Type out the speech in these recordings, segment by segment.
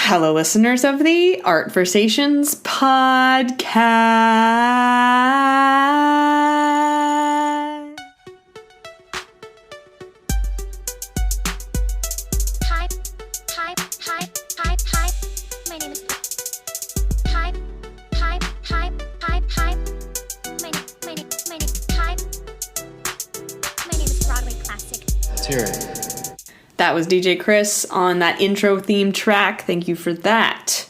Hello, listeners of the Art Versations podcast. My name is Hi. My name is Broadway Classic. Let's hear it. That was DJ Chris on that intro theme track. Thank you for that.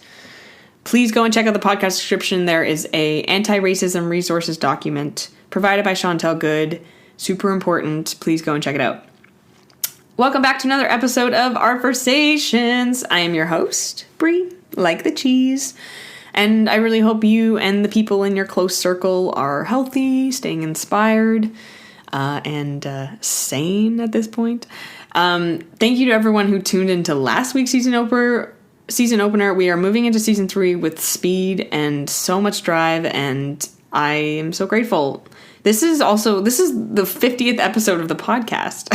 Please go and check out the podcast description. There is a anti-racism resources document provided by Chantel Good. Super important. Please go and check it out. Welcome back to another episode of Art Versations. I am your host, Bri, like the cheese. And I really hope you and the people in your close circle are healthy, staying inspired, and sane at this point. Thank you to everyone who tuned into last week's season opener. We are moving into season 3 with speed and so much drive, and I am so grateful. This is the 50th episode of the podcast,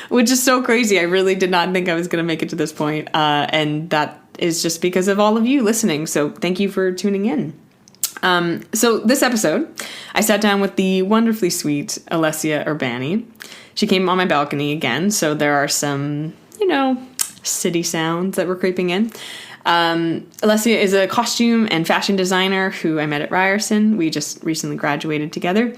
which is so crazy. I really did not think I was going to make it to this point, and that is just because of all of you listening. So thank you for tuning in. So this episode, I sat down with the wonderfully sweet Alessia Urbani. She came on my balcony again, so there are some, city sounds that were creeping in. Alessia is a costume and fashion designer who I met at Ryerson. We just recently graduated together.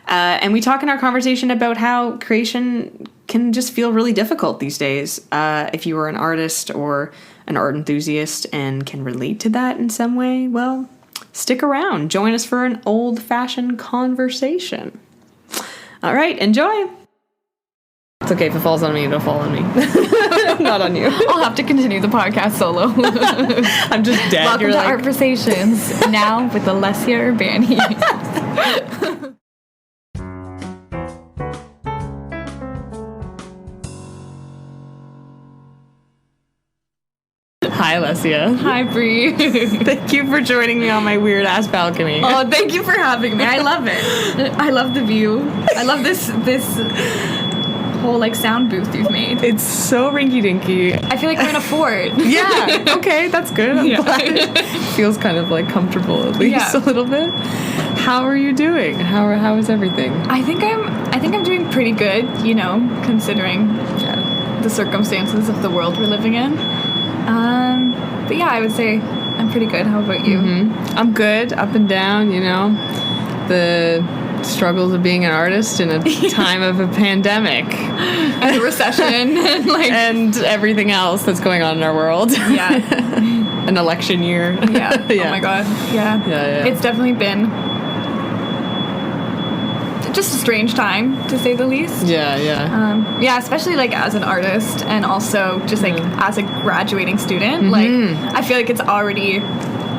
And we talk in our conversation about how creation can just feel really difficult these days. If you are an artist or an art enthusiast and can relate to that in some way, well, stick around. Join us for an old-fashioned conversation. All right, enjoy. It's okay if it falls on me, it'll fall on me. Not on you. I'll have to continue the podcast solo. I'm just dead. Welcome to Art Versations, now with Alessia Urbani. Hi, Alessia. Hi, Bri. Thank you for joining me on my weird-ass balcony. Oh, thank you for having me. I love it. I love the view. I love this whole sound booth you've made. It's so rinky-dinky. I feel like we're in a fort. Yeah. Okay, that's good. I'm glad it feels kind of comomfortable at least a little bit. How are you doing? How is everything? I think I'm doing pretty good, considering the circumstances of the world we're living in. But yeah, I would say I'm pretty good. How about you? Mm-hmm. I'm good, up and down, the struggles of being an artist in a time of a pandemic. And a recession. And everything else that's going on in our world. Yeah. An election year. Yeah. Yeah. Oh my god. Yeah. It's definitely been just a strange time, to say the least. Yeah. Especially as an artist, and also just as a graduating student. I feel like it's already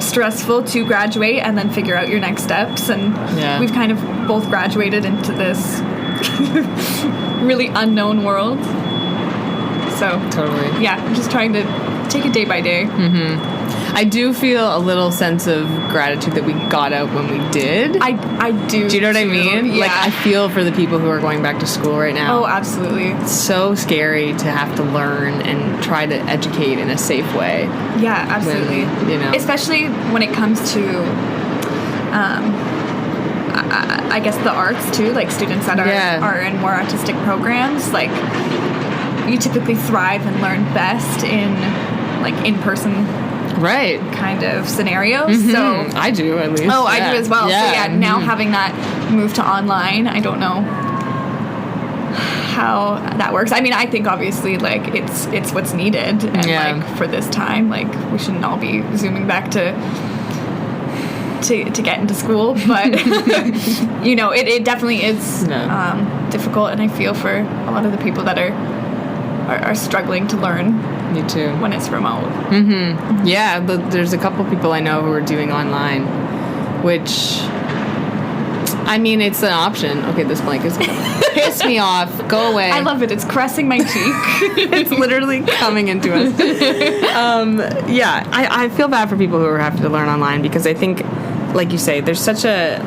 stressful to graduate and then figure out your next steps, and we've kind of both graduated into this really unknown world. So totally. Yeah, I'm just trying to take it day by day. I do feel a little sense of gratitude that we got out when we did. I do. Do you know what I mean? Yeah. I feel for the people who are going back to school right now. Oh, absolutely. It's so scary to have to learn and try to educate in a safe way. Yeah, absolutely. When, especially when it comes to, I guess the arts too, students that are in more artistic programs. You typically thrive and learn best in in-person kind of scenarios. Mm-hmm. So I do, at least. Oh, I do as well. Yeah. So now having that move to online, I don't know how that works. I mean, I think obviously it's what's needed, and for this time, we shouldn't all be zooming back to get into school, but it definitely is difficult, and I feel for a lot of the people that are struggling to learn. Me too. When it's remote. Mm-hmm. Yeah, there's a couple people I know who are doing online, which, I mean, it's an option. Okay, this blank is gonna piss me off. Go away. I love it. It's caressing my cheek. It's literally coming into us. I feel bad for people who are having to learn online, because I think, like you say, there's such a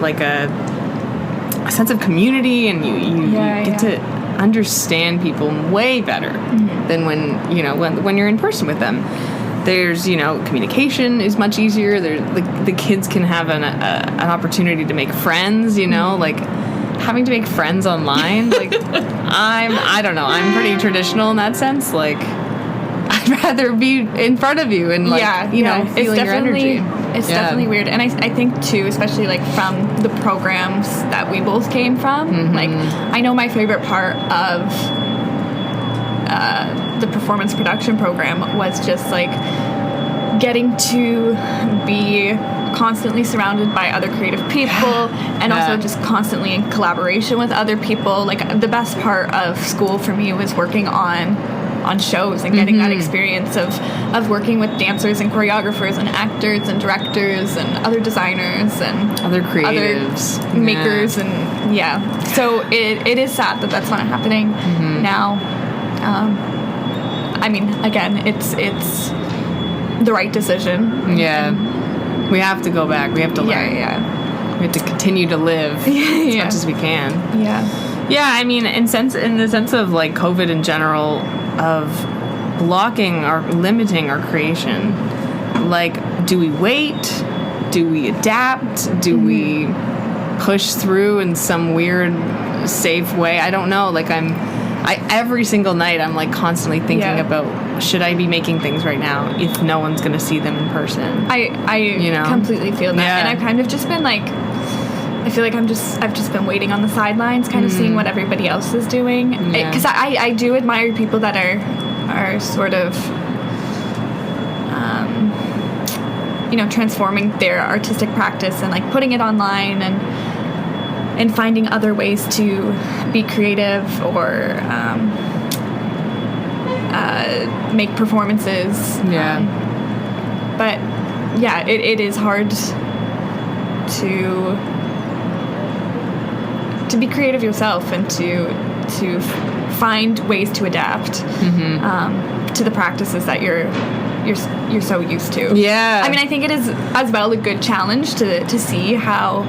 sense of community, and you get to understand people way better than when you're in person with them. There's, communication is much easier. The kids can have an opportunity to make friends, like having to make friends online. Like, I don't know. I'm pretty traditional in that sense. Like, I'd rather be in front of you and, feeling your energy. It's definitely weird. And I think, too, especially, like, from the programs that we both came from, like, I know my favorite part of the performance production program was just, like, getting to be constantly surrounded by other creative people and also just constantly in collaboration with other people. Like, the best part of school for me was working on shows and getting that experience of working with dancers and choreographers and actors and directors and other designers and other creatives, other makers. And so it is sad that that's not happening now. I mean, again, it's the right decision. We have to go back. We have to learn. We have to continue to live as much as we can. I mean, in the sense of, like, COVID in general, of blocking or limiting our creation. Like, do we wait? Do we adapt? Do we push through in some weird, safe way? I don't know. Like, every single night I'm, like, constantly thinking about, should I be making things right now if no one's going to see them in person? I completely feel that. And I've kind of just been, like, I feel like I've just been waiting on the sidelines, kind of seeing what everybody else is doing. Because I do admire people that are sort of, transforming their artistic practice and, like, putting it online and finding other ways to be creative or make performances. But it is hard to be creative yourself and to find ways to adapt to the practices that you're so used to. I mean, I think it is as well a good challenge to see how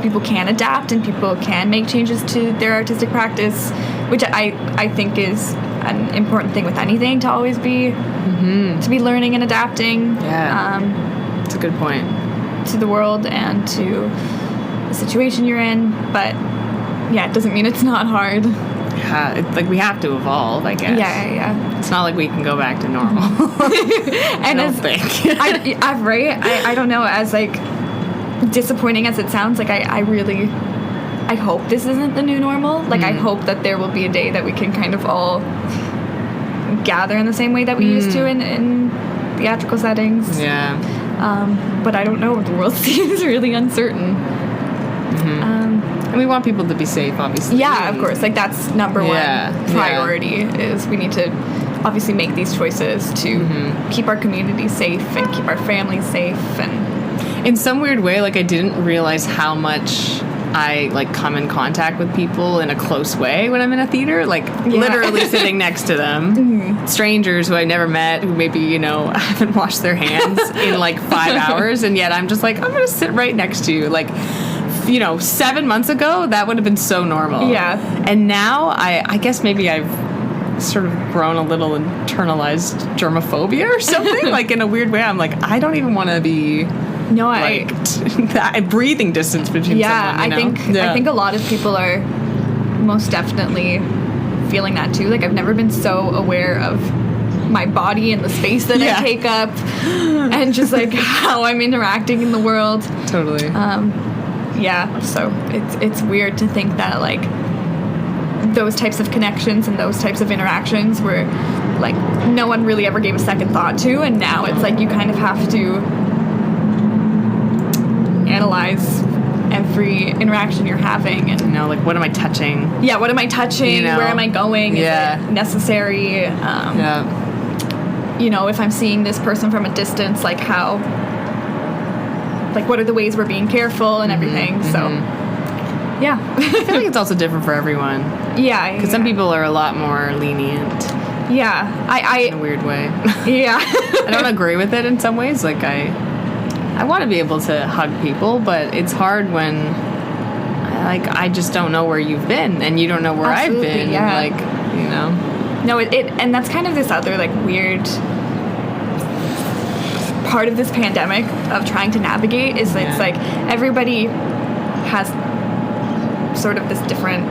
people can adapt and people can make changes to their artistic practice, which I think is an important thing with anything, to always be to be learning and adapting. That's a good point. To the world and to the situation you're in, but it doesn't mean it's not hard. It's like we have to evolve, I guess. It's not like we can go back to normal. And I don't think. I don't know, as, like, disappointing as it sounds, like, I hope this isn't the new normal. Like, I hope that there will be a day that we can kind of all gather in the same way that we used to in theatrical settings. But I don't know. The world seems really uncertain. And we want people to be safe, obviously. Of course. Like, that's number one priority is we need to obviously make these choices to keep our community safe and keep our families safe. And in some weird way, like, I didn't realize how much I, like, come in contact with people in a close way when I'm in a theater. Like, literally sitting next to them. Strangers who I never met, who maybe, haven't washed their hands in, like, 5 hours. And yet I'm just like, I'm going to sit right next to you. Like, 7 months ago, that would have been so normal. And now, I guess maybe I've sort of grown a little internalized germophobia or something. Like, in a weird way, I'm like, I don't even want to be... that breathing distance between someone, I think a lot of people are most definitely feeling that too. Like, I've never been so aware of my body and the space that I take up and just, like, how I'm interacting in the world. Totally. So it's weird to think that, like, those types of connections and those types of interactions were, like, no one really ever gave a second thought to, and now it's like you kind of have to analyze every interaction you're having and like, what am I touching? What am I touching? Where am I going? Is it necessary? If I'm seeing this person from a distance, like, how, like, what are the ways we're being careful and everything? So I feel like it's also different for everyone. Because some people are a lot more lenient. In a weird way. I don't agree with it in some ways. Like, I want to be able to hug people, but it's hard when, like, I just don't know where you've been, and you don't know where I've been. No, and that's kind of this other, like, weird part of this pandemic of trying to navigate is that it's like everybody has sort of this different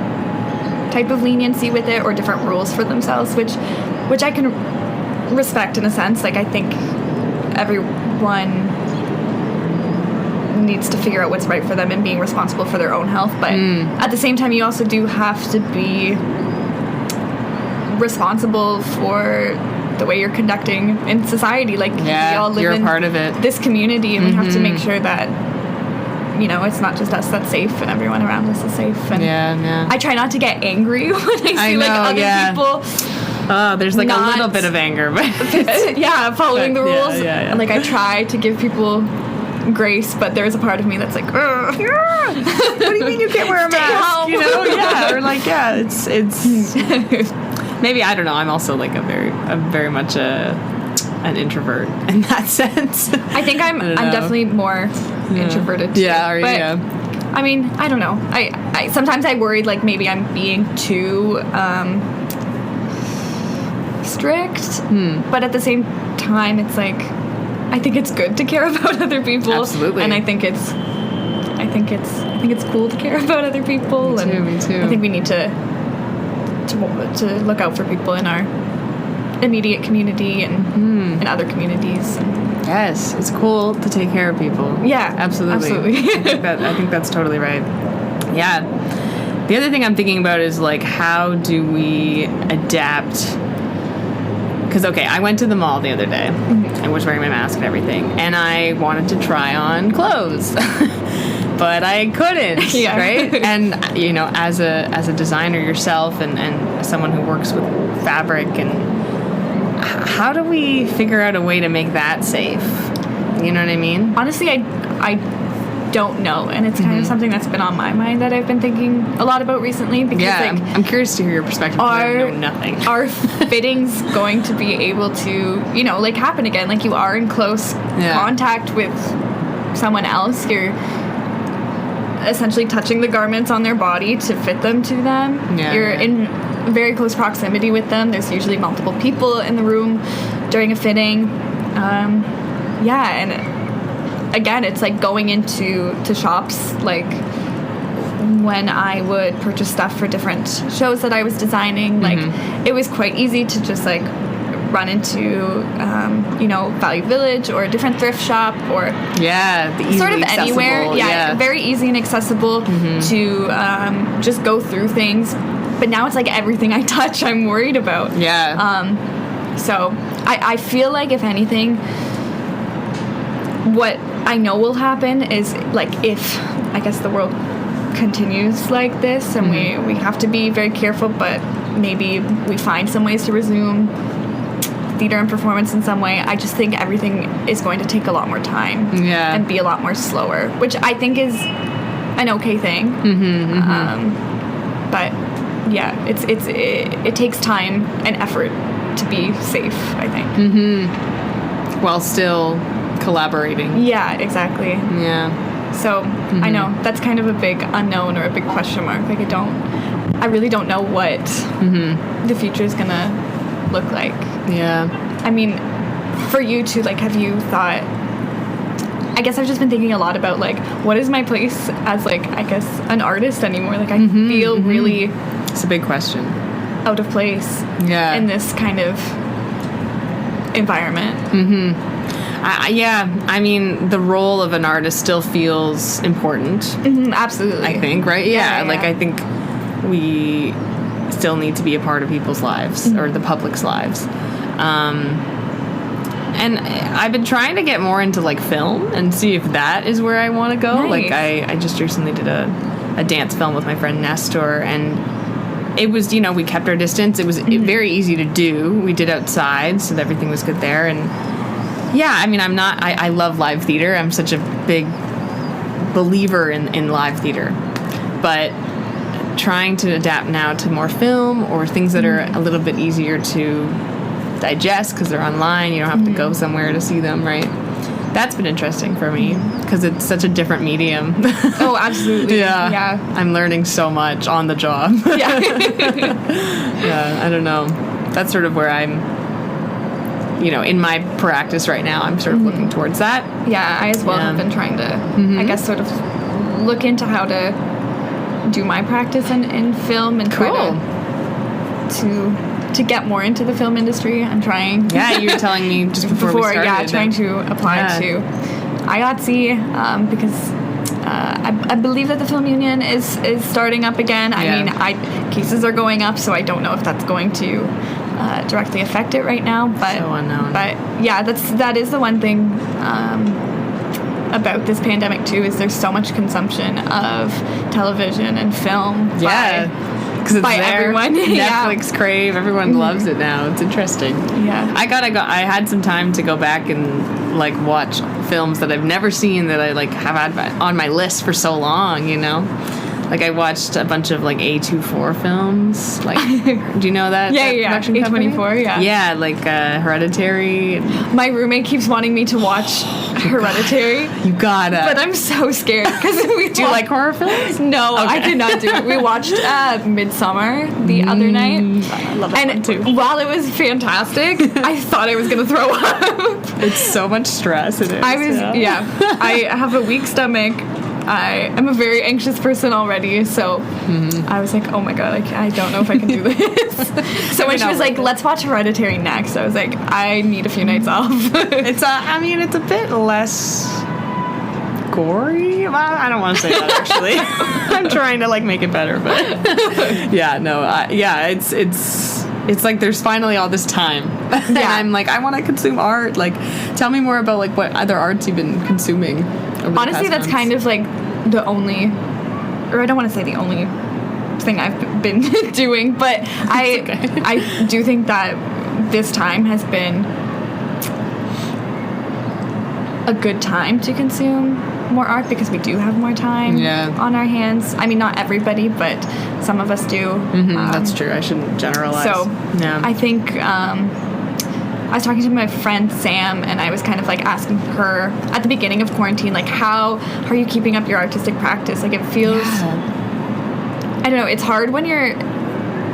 type of leniency with it or different rules for themselves, which I can respect in a sense. Like, I think everyone needs to figure out what's right for them and being responsible for their own health, but at the same time you also do have to be responsible for the way you're conducting in society. Like, we all live you're in a part of it. this community, and we have to make sure that, you know, it's not just us that's safe and everyone around us is safe. And I try not to get angry when I see like other people. There's like a little bit of anger, but following the rules. Yeah. And like, I try to give people grace, but there's a part of me that's like, what do you mean you can't wear a mask? You know, or like, it's maybe, I don't know. I'm also like I'm very much an introvert in that sense. I think I'm definitely more introverted too. Yeah, but, I mean, I don't know. I sometimes I worried like maybe I'm being too strict, but at the same time, it's like I think it's good to care about other people. Absolutely. And I think it's cool to care about other people. Me too. I think we need to look out for people in our immediate community and in other communities. Yes, it's cool to take care of people. Yeah, absolutely. I think that's totally right. Yeah. The other thing I'm thinking about is like, how do we adapt? Because, okay, I went to the mall the other day. I was wearing my mask and everything, and I wanted to try on clothes, but I couldn't, right? And, you know, as a designer yourself and someone who works with fabric, and how do we figure out a way to make that safe? You know what I mean? Honestly, I don't know, and it's kind of something that's been on my mind that I've been thinking a lot about recently, because like, I'm curious to hear your perspective, because I know nothing. Are fittings going to be able to, you know, like, happen again? Like, you are in close contact with someone else. You're essentially touching the garments on their body to fit them to them. You're in very close proximity with them. There's usually multiple people in the room during a fitting. And again, it's like going into shops, like when I would purchase stuff for different shows that I was designing, like it was quite easy to just like run into Value Village or a different thrift shop, or sort of anywhere. Very easy and accessible to just go through things. But now it's like everything I touch I'm worried about. So I feel like, if anything, what I know will happen is, like, if I guess the world continues like this, and we have to be very careful, but maybe we find some ways to resume theater and performance in some way, I just think everything is going to take a lot more time and be a lot more slower, which I think is an okay thing. But yeah, it takes time and effort to be safe, I think. While still collaborating. Yeah, exactly. So I know that's kind of a big unknown, or a big question mark. Like, I really don't know what the future is gonna look like. I mean, for you too, like, have you thought, I guess I've just been thinking a lot about, like, what is my place as, like, I guess, an artist anymore? Like, I feel really... It's a big question. Out of place in this kind of environment. I mean, the role of an artist still feels important. Absolutely. I think, right? Like, I think we still need to be a part of people's lives, or the public's lives. And I've been trying to get more into, like, film and see if that is where I want to go. Nice. Like, I just recently did a dance film with my friend Nestor, and it was, we kept our distance. It was very easy to do. We did outside, so everything was good there. And I mean, I love live theater. I'm such a big believer in live theater. But trying to adapt now to more film, or things that are a little bit easier to digest because they're online. You don't have to go somewhere to see them, right? That's been interesting for me, because it's such a different medium. Oh, absolutely. I'm learning so much on the job. I don't know. That's sort of where I'm in my practice right now, I'm sort of looking towards that. Yeah, I as well have been trying to, I guess, sort of look into how to do my practice in film and try to get more into the film industry. I'm trying. Yeah, you were telling me just before we started. Trying to apply to IATSE because I believe that the film union is starting up again. I mean, cases are going up, so I don't know if that's going to directly affect it right now. But so unknown. But yeah, that is the one thing about this pandemic too, is there's so much consumption of television and film. Because it's there. Everyone. Netflix, Crave, everyone loves it now. It's interesting. Yeah. I had some time to go back and watch films that I've never seen that I have had on my list for so long, I watched a bunch of A24 films. Do you know that? Production company? A24, yeah. Yeah, Hereditary. My roommate keeps wanting me to watch Hereditary. You gotta. But I'm so scared because Do you like horror films? No, okay. I did not do it. We watched Midsommar the other night. I love that one too. While it was fantastic, I thought I was going to throw up. It's so much stress. It is. I have a weak stomach. I am a very anxious person already, so I was like, oh my god, I don't know if I can do this. So when she was like, let's watch Hereditary next, I was like, I need a few nights off. It's a bit less gory. Well, I don't want to say that actually. I'm trying to make it better, but it's like there's finally all this time. And I'm I want to consume art. Tell me more about what other arts you've been consuming. Honestly, that's kind of the only, or I don't want to say the only thing I've been doing, but I do think that this time has been a good time to consume more art because we do have more time on our hands. I mean, not everybody, but some of us do. That's true. I shouldn't generalize. So I think I was talking to my friend Sam, and I was kind of asking her at the beginning of quarantine, how are you keeping up your artistic practice? It feels, I don't know, it's hard when you're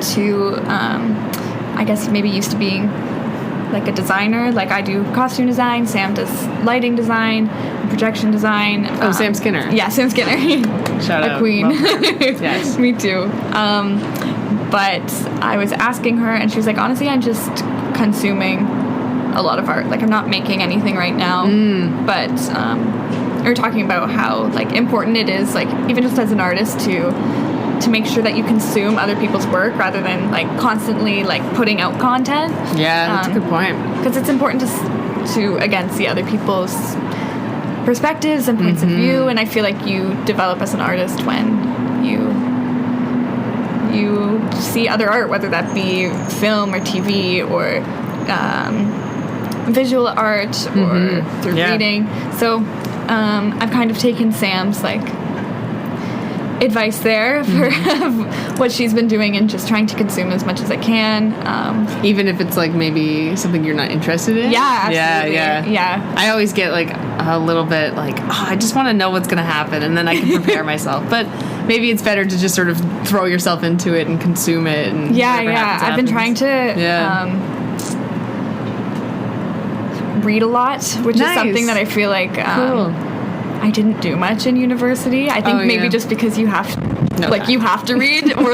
too, I guess maybe used to being a designer. I do costume design, Sam does lighting design, projection design. Sam Skinner. Yeah, Sam Skinner. Shout out. A queen. Yes. Me too. But I was asking her, and she was like, honestly, I'm just consuming a lot of art. I'm not making anything right now, but we were talking about how important it is, even just as an artist, to make sure that you consume other people's work rather than constantly putting out content. Yeah, that's a good point. Because it's important to again see other people's perspectives and points of view, and I feel you develop as an artist when you see other art, whether that be film or TV or visual art or through reading. So I've kind of taken Sam's advice there for what she's been doing and just trying to consume as much as I can. Even if it's maybe something you're not interested in? Yeah, absolutely. Yeah. I always get a little bit I just want to know what's going to happen and then I can prepare myself. But maybe it's better to just sort of throw yourself into it and consume it. And I've been trying to read a lot, which is something that I feel cool. I didn't do much in university. I think maybe just because you have to, you have to read or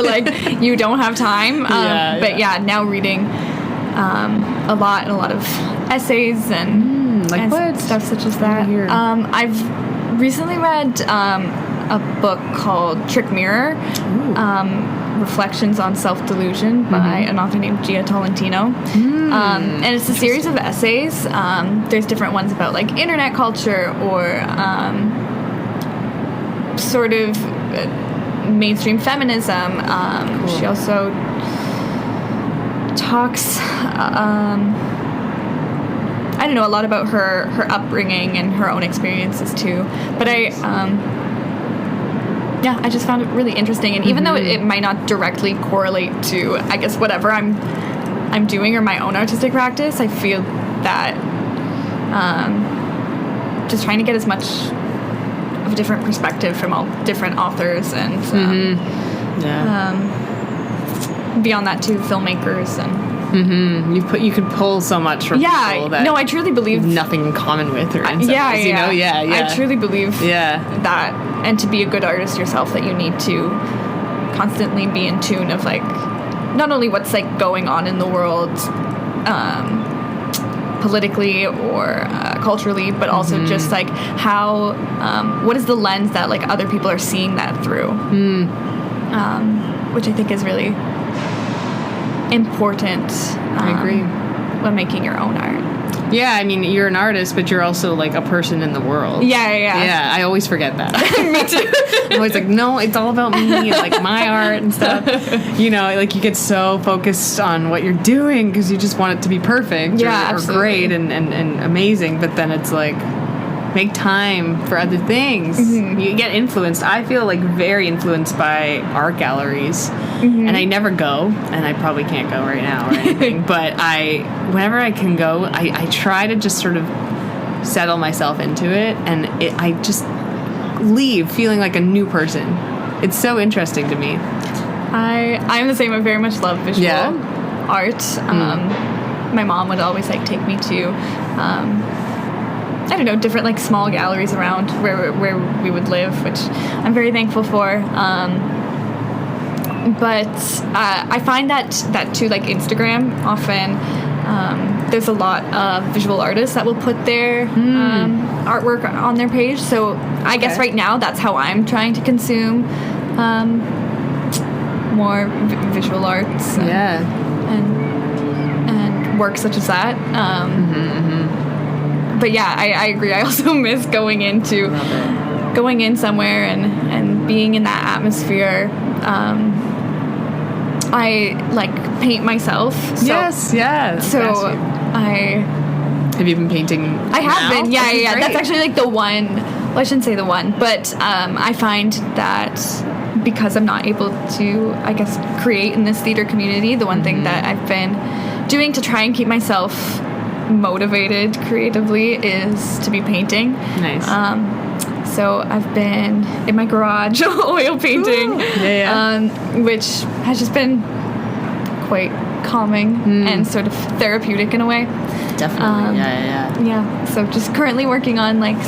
you don't have time. But now reading a lot and a lot of essays and what? Stuff such as that. I've recently read a book called Trick Mirror, Reflections on Self-Delusion by an author named Gia Tolentino. And it's a series of essays. There's different ones about internet culture or sort of mainstream feminism. Cool. She also talks I don't know, a lot about her upbringing and her own experiences too. But I just found it really interesting, and even though it might not directly correlate to, I guess, whatever I'm doing or my own artistic practice, I feel that just trying to get as much of a different perspective from all different authors and beyond that too, filmmakers and You could pull so much from people that no, I truly believe you have nothing in common with, or in some ways, you know? I truly believe that, and to be a good artist yourself, that you need to constantly be in tune of like not only what's like going on in the world politically or culturally, but also just like how what is the lens that like other people are seeing that through, which I think is really important. I agree. When making your own art. Yeah, I mean, you're an artist, but you're also like a person in the world. Yeah, I always forget that. me too. I'm always like, no, it's all about me and like my art and stuff. You know, like you get so focused on what you're doing because you just want it to be perfect or great and amazing. But then it's like, make time for other things. You get influenced. I feel like very influenced by art galleries. And I never go, and I probably can't go right now or anything. But whenever I can go, I try to just sort of settle myself into it, and I just leave feeling like a new person. It's so interesting to me. I'm the same. I very much love visual art. My mom would always like take me to I don't know, different like small galleries around where we would live, which I'm very thankful for. But I find that too, like Instagram, often there's a lot of visual artists that will put their artwork on their page. So I guess right now that's how I'm trying to consume more visual arts and work such as that. But yeah, I agree. I also miss going in somewhere and being in that atmosphere. I like paint myself. So, So have you been painting? I have been. Yeah. That's actually like the one. Well, I shouldn't say the one, but I find that because I'm not able to, I guess, create in this theater community, the one thing that I've been doing to try and keep myself motivated creatively is to be painting. Nice. So I've been in my garage oil painting, which has just been quite calming and sort of therapeutic in a way. Definitely. Yeah. So just currently working on like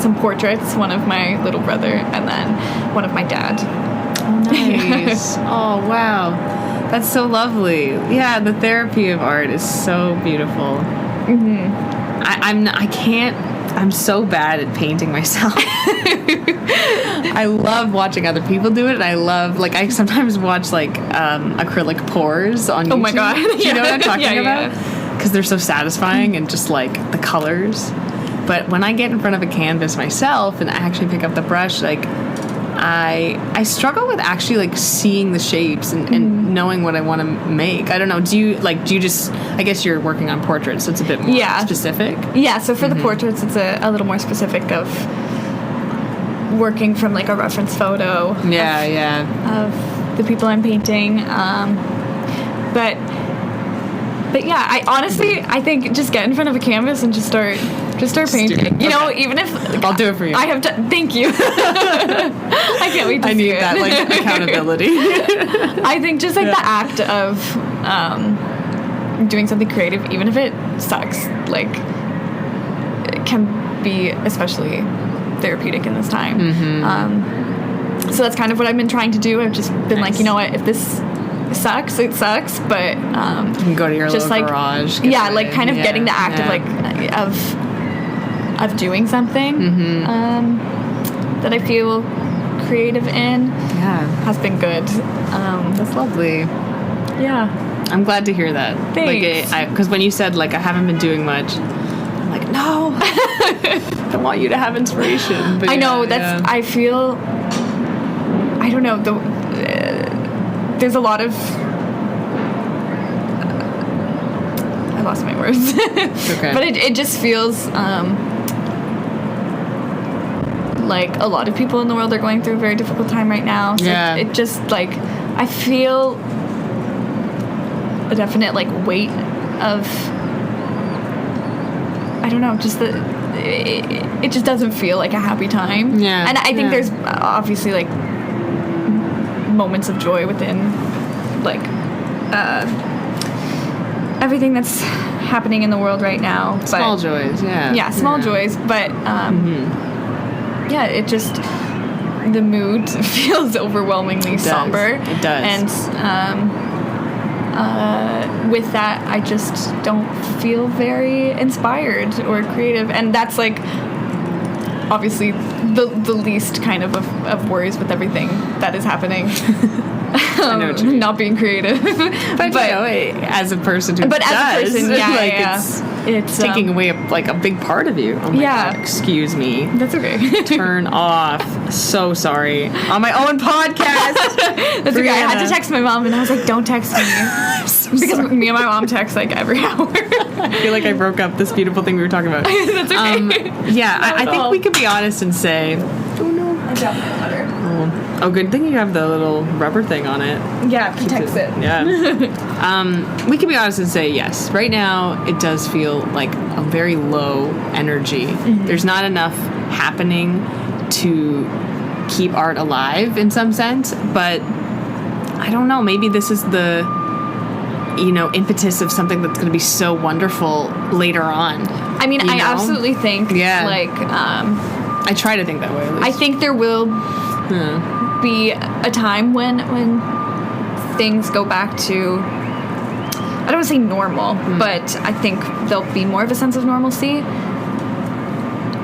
some portraits, one of my little brother and then one of my dad. Oh, nice. Oh, wow. That's so lovely. Yeah, the therapy of art is so beautiful. I'm so bad at painting myself. I love watching other people do it, and I love, like, I sometimes watch, like, acrylic pours on YouTube. Oh, my God. You know what I'm talking about? Because they're so satisfying and just, like, the colors. But when I get in front of a canvas myself and I actually pick up the brush, like, I struggle with actually like seeing the shapes and knowing what I want to make. I don't know. Do you just, I guess you're working on portraits, so it's a bit more specific. Yeah. So for the portraits, it's a little more specific of working from like a reference photo. Of the people I'm painting. But yeah, I think just get in front of a canvas and just start painting. You know, even if I'll do it for you. I have to. Thank you. I can't wait to see it. I need that like accountability. I think just like the act of doing something creative, even if it sucks, like it can be especially therapeutic in this time. So that's kind of what I've been trying to do. I've just been like, you know what, if this sucks, it sucks, but you can go to your just little like garage, like kind of getting the act of like of doing something that I feel creative in has been good. That's lovely. I'm glad to hear that. Thanks. Like because when you said like I haven't been doing much, I'm like, no. I want you to have inspiration. But I know I feel, I don't know, there's a lot of I lost my words. Okay. But it just feels like a lot of people in the world are going through a very difficult time right now. So it just like I feel a definite like weight of, I don't know, just it just doesn't feel like a happy time. And I think there's obviously like moments of joy within like everything that's happening in the world right now. Small joys, yeah. Yeah, small joys, but yeah, it just, the mood feels overwhelmingly somber. It does. And with that, I just don't feel very inspired or creative. And that's like, obviously, the least kind of worries with everything that is happening. I know what you mean. Not being creative. but you know, as a person who but does, as a person, yeah, it's taking away a big part of you. Oh my God, excuse me. That's okay. Turn off. So sorry. On my own podcast. That's okay. I had to text my mom, and I was like, "Don't text me," because me and my mom text like every hour. I feel like I broke up this beautiful thing we were talking about. That's okay. Yeah, I think we could be honest and say, oh no, I dropped my water. Oh, good thing you have the little rubber thing on it. Yeah, protects it. Yeah. We can be honest and say yes. Right now, it does feel like a very low energy. Mm-hmm. There's not enough happening to keep art alive in some sense, but I don't know. Maybe this is the, impetus of something that's going to be so wonderful later on. I mean, I absolutely think, I try to think that way, at least. I think there will be a time when things go back to, I don't want to say normal, but I think there'll be more of a sense of normalcy.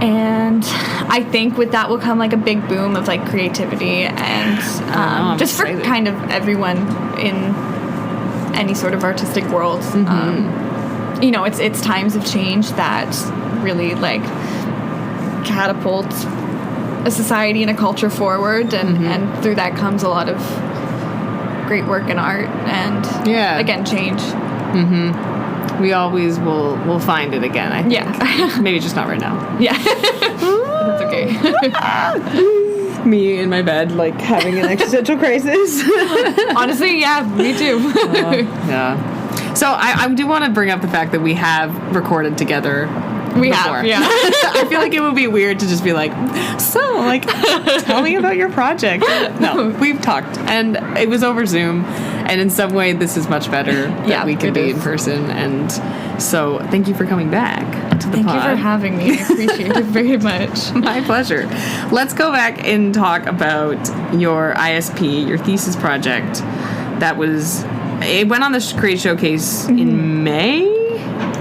And I think with that will come like a big boom of like creativity and just excited. For kind of everyone in any sort of artistic world. It's times of change that really like catapult a society and a culture forward, and through that comes a lot of great work in art and again change. We always will find it again, I think. Yeah. Maybe just not right now. Yeah. That's okay. Me in my bed, like, having an existential crisis. Honestly, yeah, me too. Yeah. So I do want to bring up the fact that we have recorded together We before. have, yeah. I feel like it would be weird to just be like, tell me about your project. No, we've talked, and it was over Zoom, and in some way this is much better that we can be in person, and so thank you for coming back to the pod. Thank you for having me. I appreciate it very much. My pleasure. Let's go back and talk about your ISP, your thesis project. It went on the Create Showcase in May?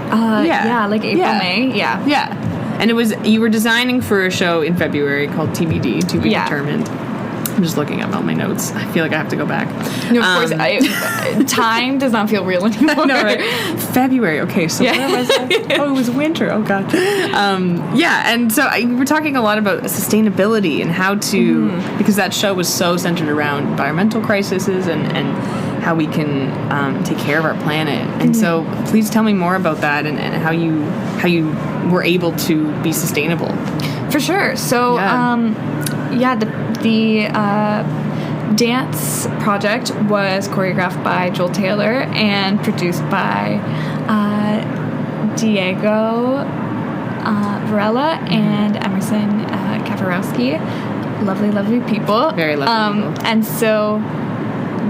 Like April, May. Yeah. Yeah. And you were designing for a show in February called TBD, To Be Determined. I'm just looking at all my notes. I feel like I have to go back. No, of course. Time does not feel real anymore. No, right? February. Okay, so where was I? Oh, it was winter. Oh, God. And so we were talking a lot about sustainability and how to, because that show was so centered around environmental crises and how we can take care of our planet. And so please tell me more about that and how you were able to be sustainable. For sure. So, the dance project was choreographed by Joel Taylor and produced by Diego Varela and Emerson Kafarowski. Lovely, lovely people. Very lovely people. And so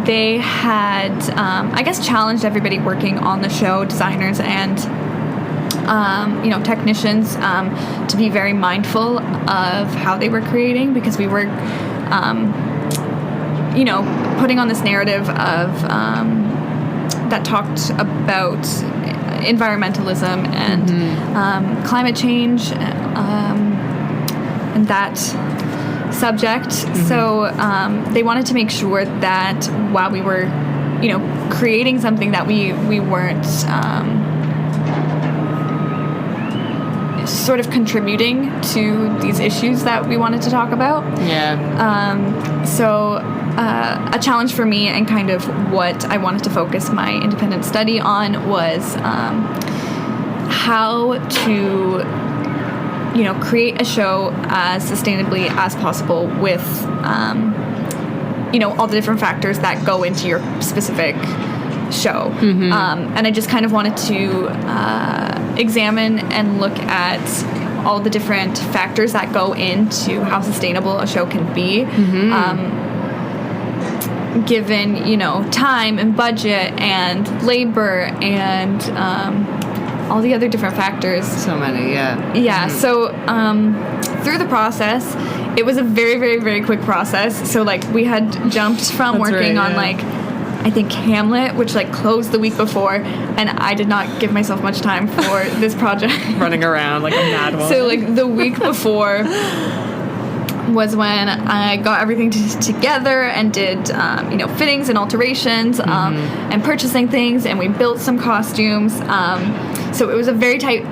they had, challenged everybody working on the show, designers and technicians, to be very mindful of how they were creating, because we were, putting on this narrative of that talked about environmentalism and climate change and that subject. So they wanted to make sure that while we were, creating something that we weren't sort of contributing to these issues that we wanted to talk about. So a challenge for me and kind of what I wanted to focus my independent study on was how to create a show as sustainably as possible with all the different factors that go into your specific show. And I just kind of wanted to examine and look at all the different factors that go into how sustainable a show can be. given, time and budget and labor and all the other different factors. So many, yeah. Yeah, so through the process, it was a very, very, very quick process. So, we had jumped from working on, I think Hamlet, which closed the week before, and I did not give myself much time for this project. Running around like a mad woman. So the week before was when I got everything together and did fittings and alterations and purchasing things, and we built some costumes. So it was a very tight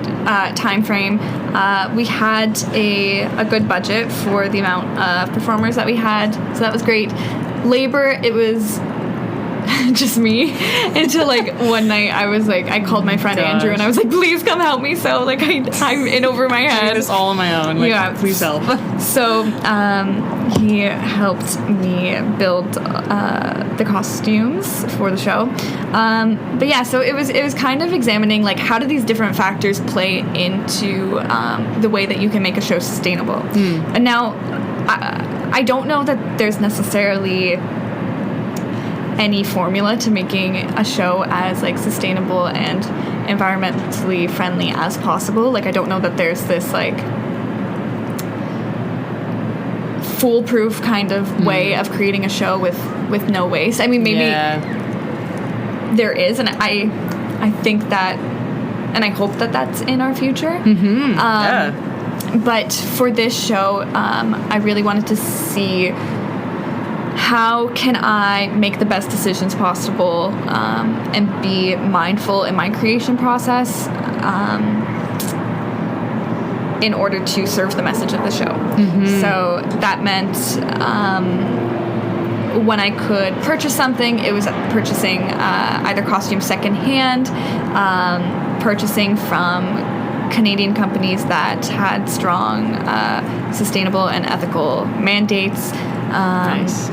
time frame. We had a good budget for the amount of performers that we had, so that was great. Labor, it was just me until one night I called my friend Andrew and I was like, please come help me. So I'm in over my head. Doing this all on my own. Please help. So he helped me build the costumes for the show. But yeah, so it was kind of examining how do these different factors play into the way that you can make a show sustainable. And now I don't know that there's necessarily any formula to making a show as sustainable and environmentally friendly as possible. I don't know that there's this foolproof kind of way of creating a show with no waste. I mean, maybe there is, and I think that, and I hope that that's in our future. But for this show, I really wanted to see how can I make the best decisions possible and be mindful in my creation process in order to serve the message of the show. So that meant when I could purchase something, it was purchasing either costumes secondhand, purchasing from Canadian companies that had strong sustainable and ethical mandates. Nice.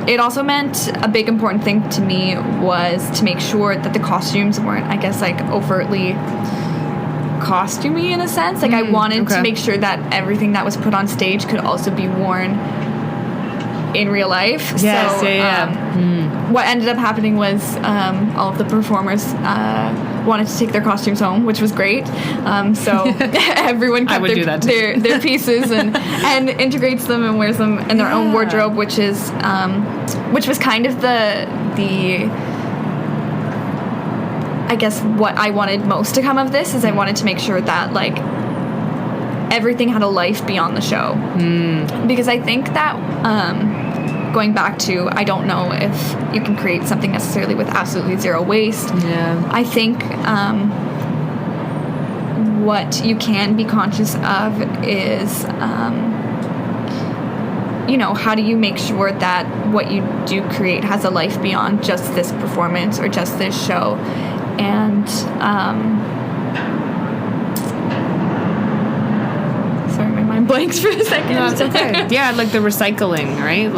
It also meant a big important thing to me was to make sure that the costumes weren't, overtly costumey in a sense. I wanted to make sure that everything that was put on stage could also be worn in real life. Yes, so, what ended up happening was all of the performers wanted to take their costumes home, which was great. So everyone kept their pieces and integrates them and wears them in their own wardrobe, which was kind of the I guess what I wanted most to come of this is I wanted to make sure that everything had a life beyond the show. Because I think that going back to, I don't know if you can create something necessarily with absolutely zero waste. I think what you can be conscious of is how do you make sure that what you do create has a life beyond just this performance or just this show. And sorry, my mind blanks for a second. No, it's okay. Yeah, the recycling, right?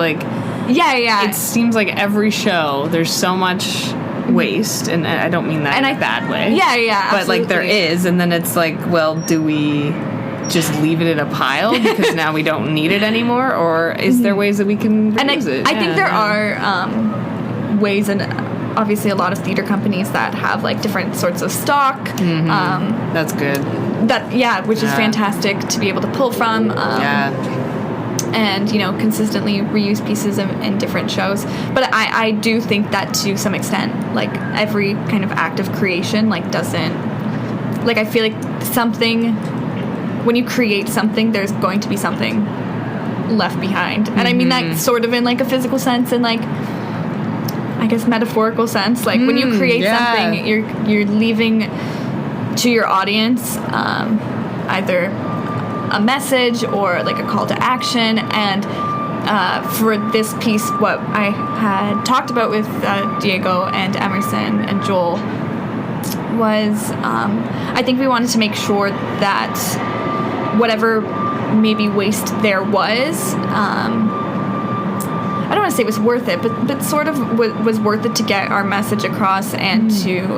Yeah. It seems like every show there's so much waste, and I don't mean that in a bad way. Yeah. But absolutely. there is, and then it's well, do we just leave it in a pile because now we don't need it anymore, or is there ways that we can reuse it? I think there are ways, and obviously a lot of theater companies that have different sorts of stock. That's good. Which is fantastic to be able to pull from. And consistently reuse pieces in different shows. But I do think that to some extent, every kind of act of creation doesn't, I feel like something, when you create something, there's going to be something left behind. And I mean that sort of in a physical sense and I guess metaphorical sense. When you create something, you're leaving to your audience either a message or a call to action. And for this piece, what I had talked about with Diego and Emerson and Joel was I think we wanted to make sure that whatever maybe waste there was, I don't want to say it was worth it, but sort of was worth it to get our message across and to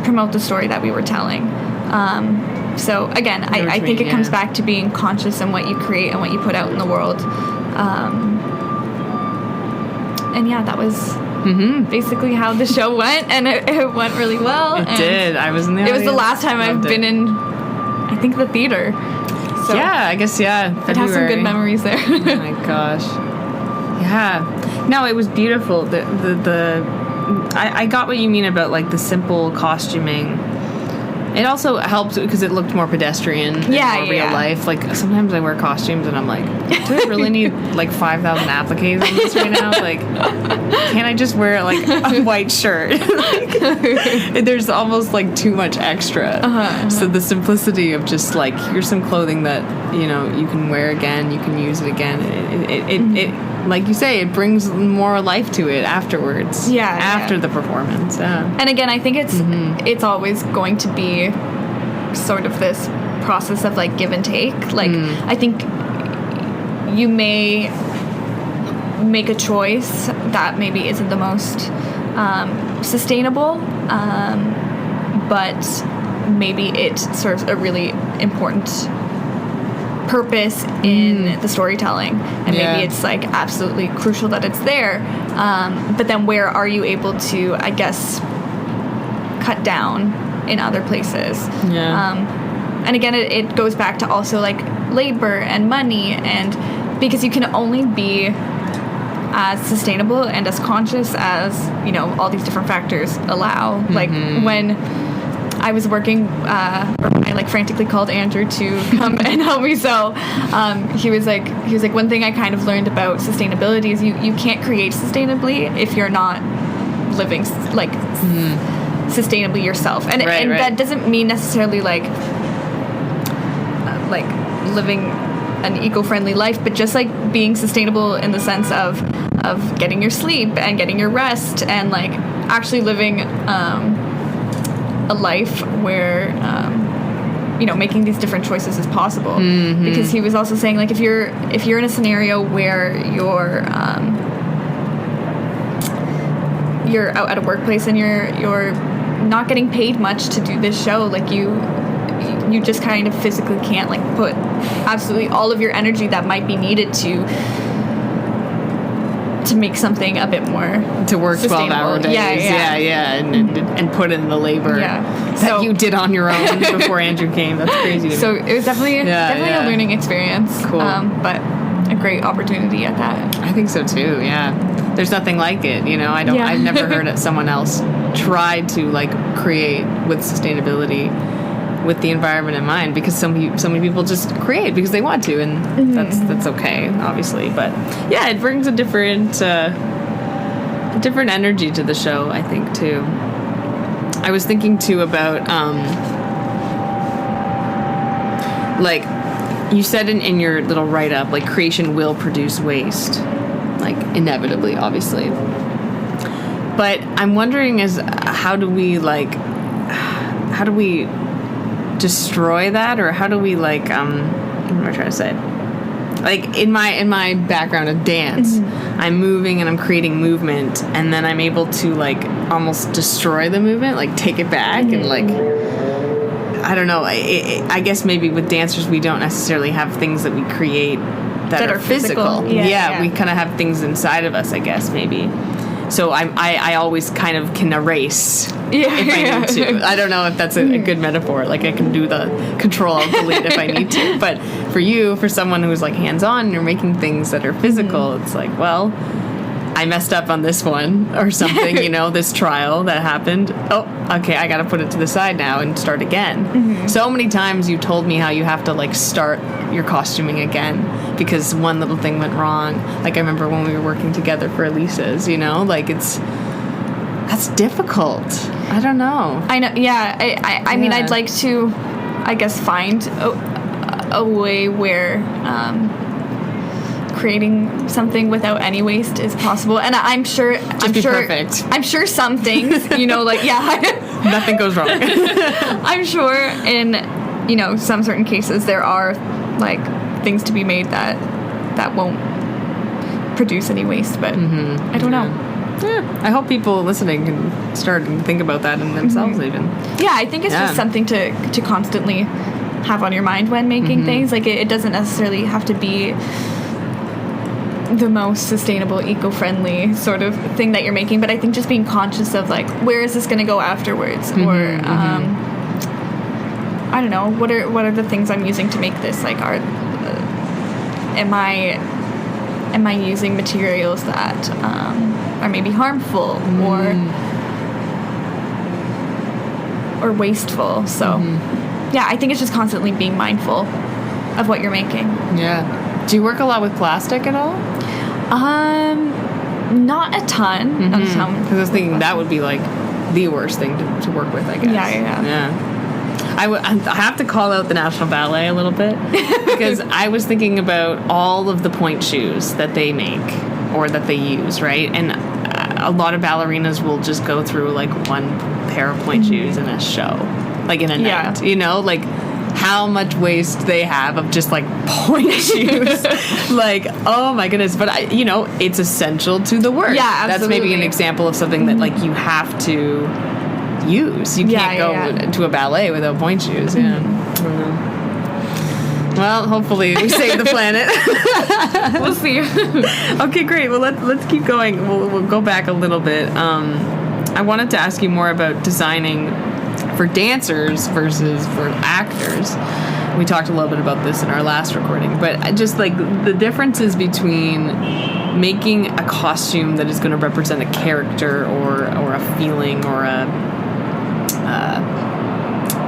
promote the story that we were telling. So again, I think it comes back to being conscious in what you create and what you put out in the world. And yeah, that was basically how the show went, and it went really well. It did. I was in the audience. It was the last time I've been in, I think, the theater. So yeah, I guess, yeah. I'd have some good memories there. Oh my gosh. Yeah. No, it was beautiful. I got what you mean about like the simple costuming. It also helped because it looked more pedestrian and more real life. Like, sometimes I wear costumes and I'm like, do I really need like 5,000 appliques on this right now? Like, can't I just wear like a white shirt? Like, there's almost like too much extra. So the simplicity of just like, here's some clothing that, you know, you can wear again, you can use it again. It like you say, it brings more life to it afterwards. Yeah. After the performance. Yeah. And again, I think it's always going to be sort of this process of like give and take. Like, I think you may make a choice that maybe isn't the most sustainable, but maybe it serves a really important purpose in the storytelling, and maybe it's like absolutely crucial that it's there, but then where are you able to, I guess, cut down in other places? And again, it goes back to also like labor and money, and because you can only be as sustainable and as conscious as, you know, all these different factors allow. Like when I was working, I like frantically called Andrew to come and help me sew. He was like, one thing I kind of learned about sustainability is you can't create sustainably if you're not living like sustainably yourself. And that doesn't mean necessarily like living an eco-friendly life, but just like being sustainable in the sense of getting your sleep and getting your rest and like actually living a life where you know, making these different choices is possible. Because he was also saying like if you're in a scenario where you're out at a workplace and you're not getting paid much to do this show, like you just kind of physically can't like put absolutely all of your energy that might be needed to make something a bit more to work 12-hour days. And put in the labor that you did on your own before Andrew came. That's crazy to me. So it was definitely a learning experience. Cool. But a great opportunity at that. I think so too. Yeah. There's nothing like it, you know. I've never heard of someone else try to like create with sustainability with the environment in mind, because so many people just create because they want to, and that's okay, obviously. But yeah, it brings a different energy to the show, I think, too. I was thinking too about like you said in your little write-up, like creation will produce waste, like inevitably, obviously. But I'm wondering how do we destroy that, or how do we like what am I trying to say? Like in my background of dance, I'm moving and I'm creating movement, and then I'm able to like almost destroy the movement, like take it back, and like I don't know. I guess maybe with dancers we don't necessarily have things that we create that are physical. Yeah, we kind of have things inside of us, I guess, maybe. So I always kind of can erase if I need to. I don't know if that's a good metaphor. Like I can do the Control-Alt-Delete if I need to. But for someone who's like hands-on and you're making things that are physical, it's like, well, I messed up on this one or something, you know, this trial that happened. Oh, okay, I got to put it to the side now and start again. So many times you told me how you have to like start your costuming again because one little thing went wrong. Like I remember when we were working together for Elisa's, you know, like that's difficult. I don't know. I know. Yeah. I mean, I'd like to, I guess, find a way where creating something without any waste is possible, and I'm sure perfect. I'm sure some things, you know, like nothing goes wrong. I'm sure in, you know, some certain cases there are like things to be made that won't produce any waste, but I don't know. Yeah, I hope people listening can start and think about that in themselves even. Yeah, I think it's just something to constantly have on your mind when making things. Like it doesn't necessarily have to be the most sustainable, eco-friendly sort of thing that you're making, but I think just being conscious of like, where is this going to go afterwards, or I don't know, what are the things I'm using to make this, like, am I using materials that are maybe harmful or wasteful. So yeah, I think it's just constantly being mindful of what you're making. Yeah. Do you work a lot with plastic at all? Not a ton. Not a ton. Because I was thinking that would be like the worst thing to work with, I guess. Yeah. I have to call out the National Ballet a little bit because I was thinking about all of the point shoes that they make or that they use, right? And a lot of ballerinas will just go through like one pair of point shoes in a show, like in a night, you know, like how much waste they have of just like point shoes. Like, oh my goodness. But it's essential to the work. Yeah, absolutely. That's maybe an example of something that like you have to use. You can't go to a ballet without point shoes. Yeah. I don't know. Well, hopefully we save the planet. We'll see. Okay, great. Well, let's keep going. We'll go back a little bit. I wanted to ask you more about designing for dancers versus for actors. We talked a little bit about this in our last recording, but just like the differences between making a costume that is going to represent a character or a feeling or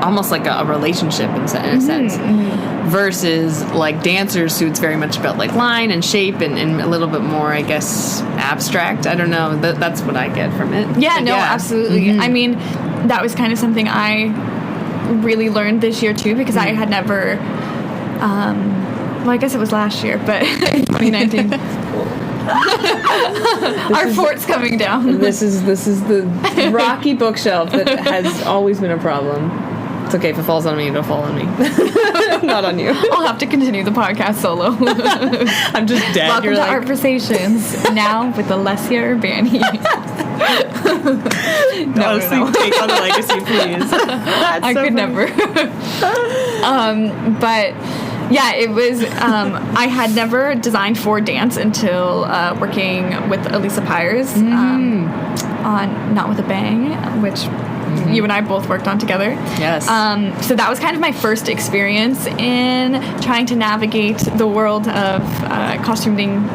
almost like a relationship in a sense, versus like dancers who it's very much about like line and shape and a little bit more, I guess, abstract. I don't know. That's what I get from it. Yeah, but absolutely. I mean, that was kind of something I really learned this year too, because I had never, well, I guess it was last year, but 2019. Our fort's coming down. This is the rocky bookshelf that has always been a problem. It's okay if it falls on me, it'll fall on me. Not on you. I'll have to continue the podcast solo. I'm just dead. Welcome to Art Versations, now with Alessia Urbani. Honestly, take on the legacy, please. I could never. But yeah, it was, I had never designed for dance until working with Elisa Pyers on Not With a Bang, which you and I both worked on together. Yes. So that was kind of my first experience in trying to navigate the world of costuming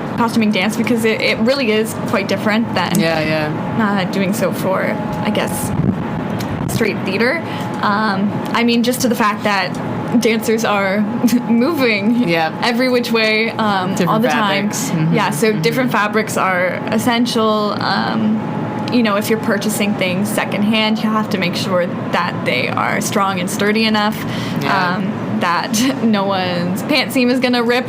dance, because it really is quite different than doing so for, I guess, straight theater. I mean, just to the fact that dancers are moving every which way all the fabrics. time. Yeah, so different fabrics are essential. If you're purchasing things secondhand, you have to make sure that they are strong and sturdy enough, that no one's pant seam is going to rip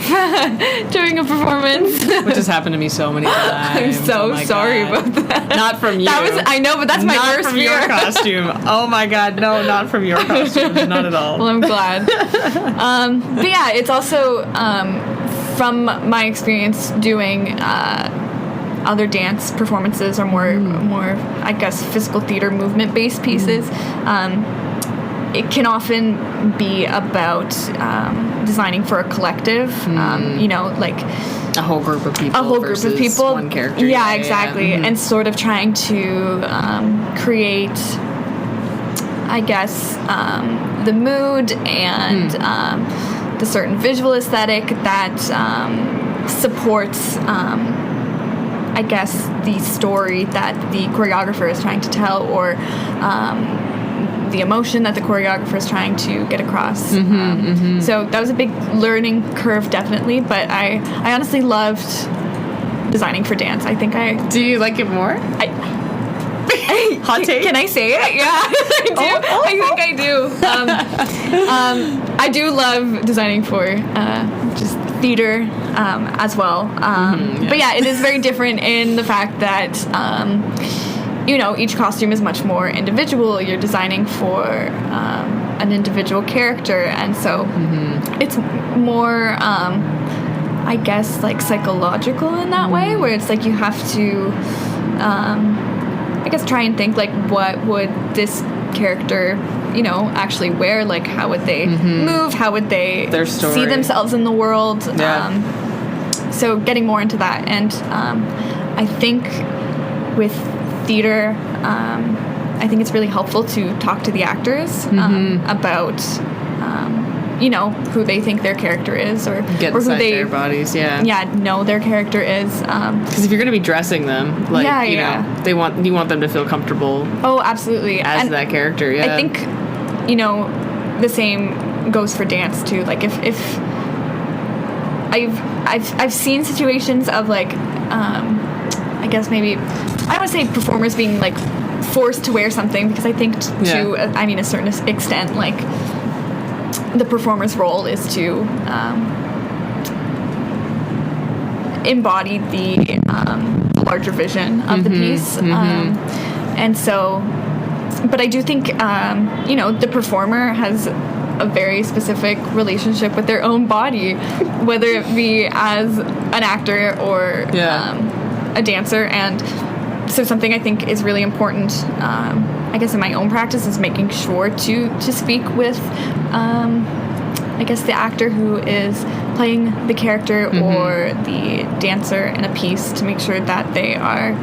during a performance. Which has happened to me so many times. I'm so sorry about that. Not from you. I know, but that's my not worst from fear. Your costume. Oh my God, no, not from your costumes. Not at all. Well, I'm glad. But yeah, it's also from my experience doing other dance performances or more, I guess, physical theater movement-based pieces. It can often be about designing for a collective, like a whole group of people. One character. Yeah, exactly. And sort of trying to create, I guess, the mood and the certain visual aesthetic that supports I guess the story that the choreographer is trying to tell, or the emotion that the choreographer is trying to get across. So that was a big learning curve, definitely, but I honestly loved designing for dance. I think Do you like it more? Hot take? Can I say it? Yeah, I do. I think I do. I do love designing for just theater as well. But yeah, it is very different in the fact that each costume is much more individual. You're designing for an individual character, and so it's more I guess like psychological in that way, where it's like you have to I guess try and think like, what would this character actually wear, like how would they move, how would they see themselves in the world, so getting more into that, and I think with theater, I think it's really helpful to talk to the actors about who they think their character is, or who they their bodies, know their character is. Because if you're going to be dressing them, like you know, you want them to feel comfortable. Oh, absolutely. As that character, yeah. I think the same goes for dance too. Like if I've seen situations of like I guess maybe I would say performers being like forced to wear something, because I think to a certain extent, like the performer's role is to embody the larger vision of the piece, and so. But I do think the performer has a very specific relationship with their own body, whether it be as an actor or a dancer, and so something I think is really important, I guess in my own practice, is making sure to speak with I guess the actor who is playing the character or the dancer in a piece, to make sure that they are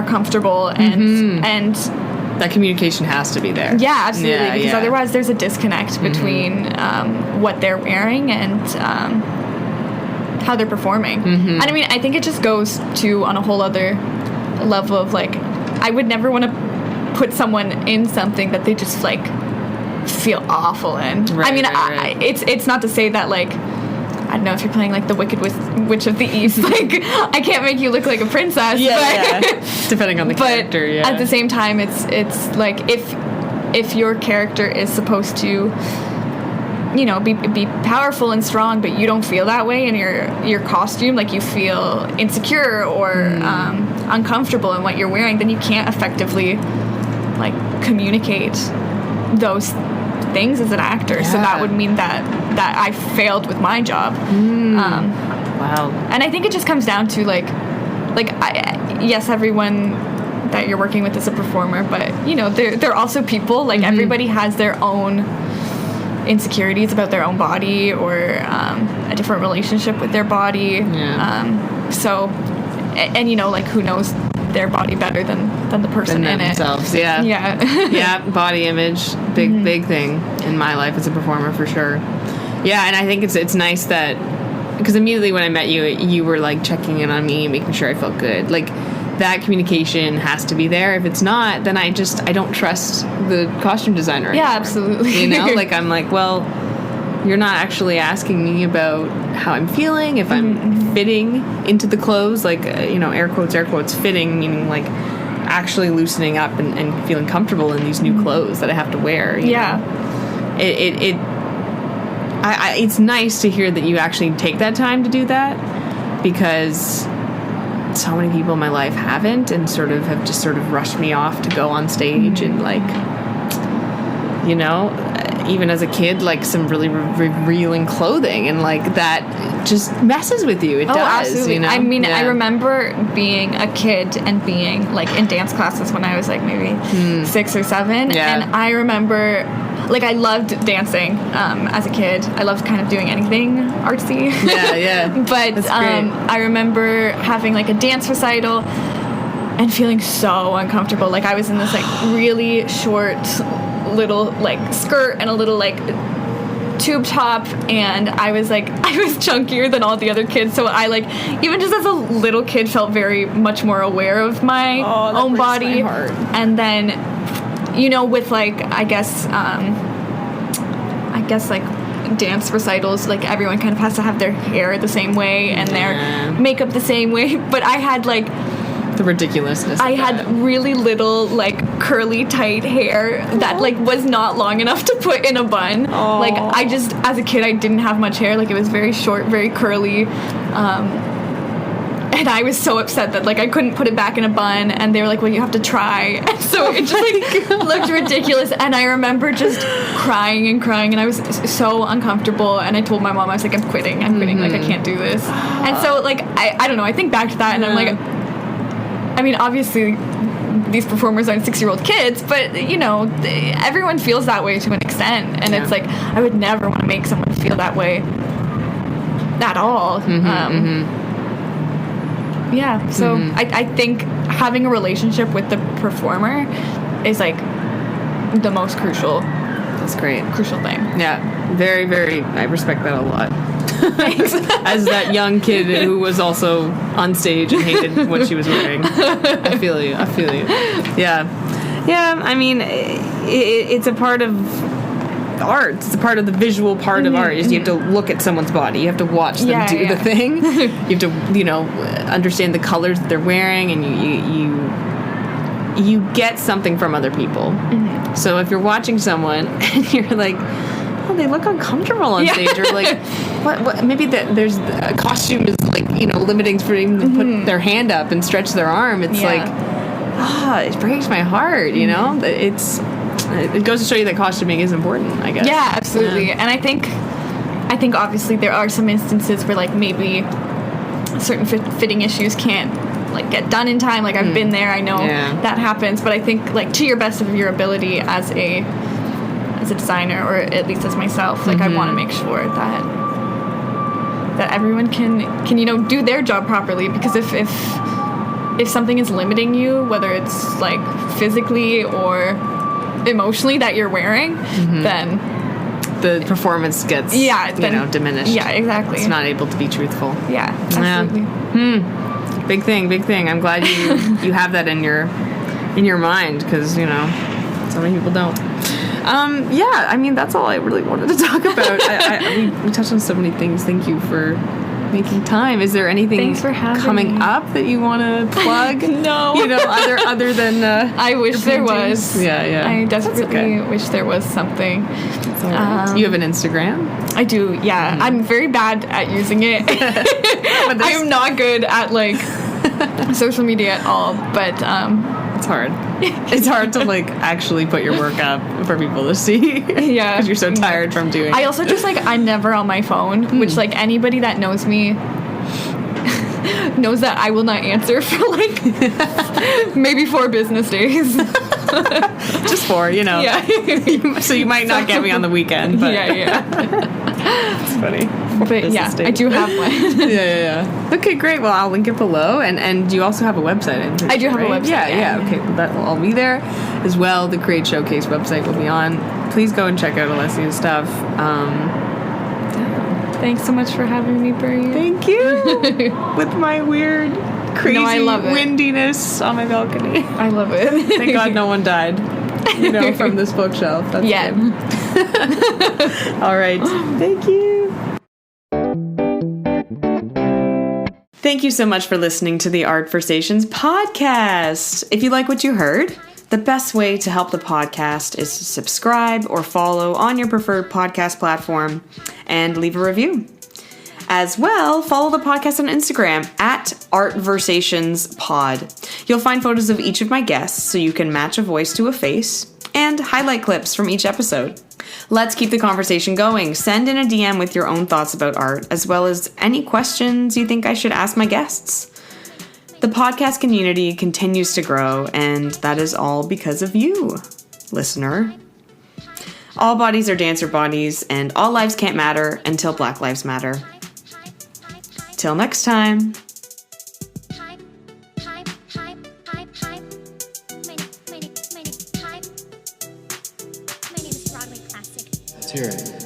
comfortable and that communication has to be there. Yeah, absolutely, because otherwise there's a disconnect between what they're wearing and how they're performing. And I mean, I think it just goes to on a whole other level of like, I would never want to put someone in something that they just like feel awful in. Right, I mean, right. It's not to say that like, I don't know, if you're playing like the Wicked Witch of the East, like I can't make you look like a princess. Depending on the character. At the same time, it's like if your character is supposed to, be powerful and strong, but you don't feel that way in your costume, like you feel insecure or uncomfortable in what you're wearing, then you can't effectively like communicate those things as an actor. So that would mean that I failed with my job. Wow. And I think it just comes down to yes, everyone that you're working with is a performer, but they're also people. Like everybody has their own insecurities about their own body, or a different relationship with their body. So like who knows their body better than the person in themselves. it. Body image, big thing in my life as a performer, for sure. And I think it's nice that, because immediately when I met you, you were like checking in on me, making sure I felt good. Like that communication has to be there. If it's not, then I don't trust the costume designer anymore. Absolutely. Like I'm like, well, you're not actually asking me about how I'm feeling, if I'm fitting into the clothes, like, air quotes, fitting, meaning like actually loosening up and feeling comfortable in these new clothes that I have to wear. You know? It's nice to hear that you actually take that time to do that, because so many people in my life haven't, and have just rushed me off to go on stage and like, even as a kid, like some really revealing clothing, and like that just messes with you. It does. Absolutely. I mean, I remember being a kid and being like in dance classes when I was like maybe 6 or 7, and I remember like I loved dancing as a kid. I loved kind of doing anything artsy. But I remember having like a dance recital and feeling so uncomfortable. Like I was in this like really short little like skirt and a little like tube top, and I was chunkier than all the other kids, so I like, even just as a little kid, felt very much more aware of my own body. And then with like I guess like dance recitals, like everyone kind of has to have their hair the same way and their makeup the same way, but I had like the ridiculousness. I had really little like curly tight hair that like was not long enough to put in a bun. Like I just, as a kid, I didn't have much hair. Like it was very short, very curly, and I was so upset that like I couldn't put it back in a bun, and they were like, well, you have to try. And so it just like looked ridiculous, and I remember just crying, and I was so uncomfortable, and I told my mom, I was like, I'm quitting, like I can't do this. And so like I don't know, I think back to that and I'm like, I mean, obviously these performers aren't 6-year-old kids, but everyone feels that way to an extent, and it's like I would never want to make someone feel that way. at all. Yeah, so I think having a relationship with the performer is like the most crucial. That's great. Crucial thing. Yeah, very, very. I respect that a lot. As that young kid who was also on stage and hated what she was wearing. I feel you. Yeah. I mean, it's a part of art. It's a part of the visual part of art. Is you have to look at someone's body. You have to watch them do the thing. You have to, understand the colors that they're wearing, and you get something from other people. So if you're watching someone and you're like, oh, they look uncomfortable on stage, or like, what? Maybe there's a costume is like limiting for them to put their hand up and stretch their arm. It's like, it breaks my heart. It goes to show you that costuming is important, I guess. Yeah, absolutely. Yeah. And I think obviously there are some instances where like maybe certain fitting issues can't like get done in time. Like I've been there, I know that happens. But I think like to your best of your ability as a designer, or at least as myself, like I want to make sure that everyone can do their job properly. Because if something is limiting you, whether it's like physically or emotionally that you're wearing, then the performance gets diminished. Yeah, exactly. It's not able to be truthful. Yeah, absolutely. Big thing. I'm glad you have that in your mind, because so many people don't. I mean, that's all I really wanted to talk about. We touched on so many things. Thank you for making time. Is there anything coming up that you want to plug? No. Other than I wish there was. Yeah. I desperately wish there was something. That's all right. You have an Instagram? I do, yeah. I'm very bad at using it. I am not good at like social media at all, but it's hard. It's hard to like actually put your work up for people to see. Yeah, because you're so tired from doing it. I also just like I'm never on my phone, which like anybody that knows me knows that I will not answer for like maybe 4 business days. Just 4, Yeah. So you might not get me on the weekend, but yeah. It's funny. But yeah, I do have one. Yeah. Okay, great. Well, I'll link it below, and you also have a website. I do have a website. Yeah. Okay, well, that will all be there as well. The Create Showcase website will be on. Please go and check out Alessia's stuff. Thanks so much for having me, Bri. Thank you. With my weird, crazy windiness on my balcony. I love it. Thank God no one died. From this bookshelf. That's good. All right. Thank you. Thank you so much for listening to the Art Versations podcast. If you like what you heard, the best way to help the podcast is to subscribe or follow on your preferred podcast platform and leave a review. As well, follow the podcast on Instagram at ArtVersationsPod. You'll find photos of each of my guests so you can match a voice to a face, and highlight clips from each episode. Let's keep the conversation going. Send in a DM with your own thoughts about art, as well as any questions you think I should ask my guests. The podcast community continues to grow, and that is all because of you, listener. All bodies are dancer bodies, and all lives can't matter until Black Lives Matter. Till next time. My name is Broadway Classic. Let's hear it.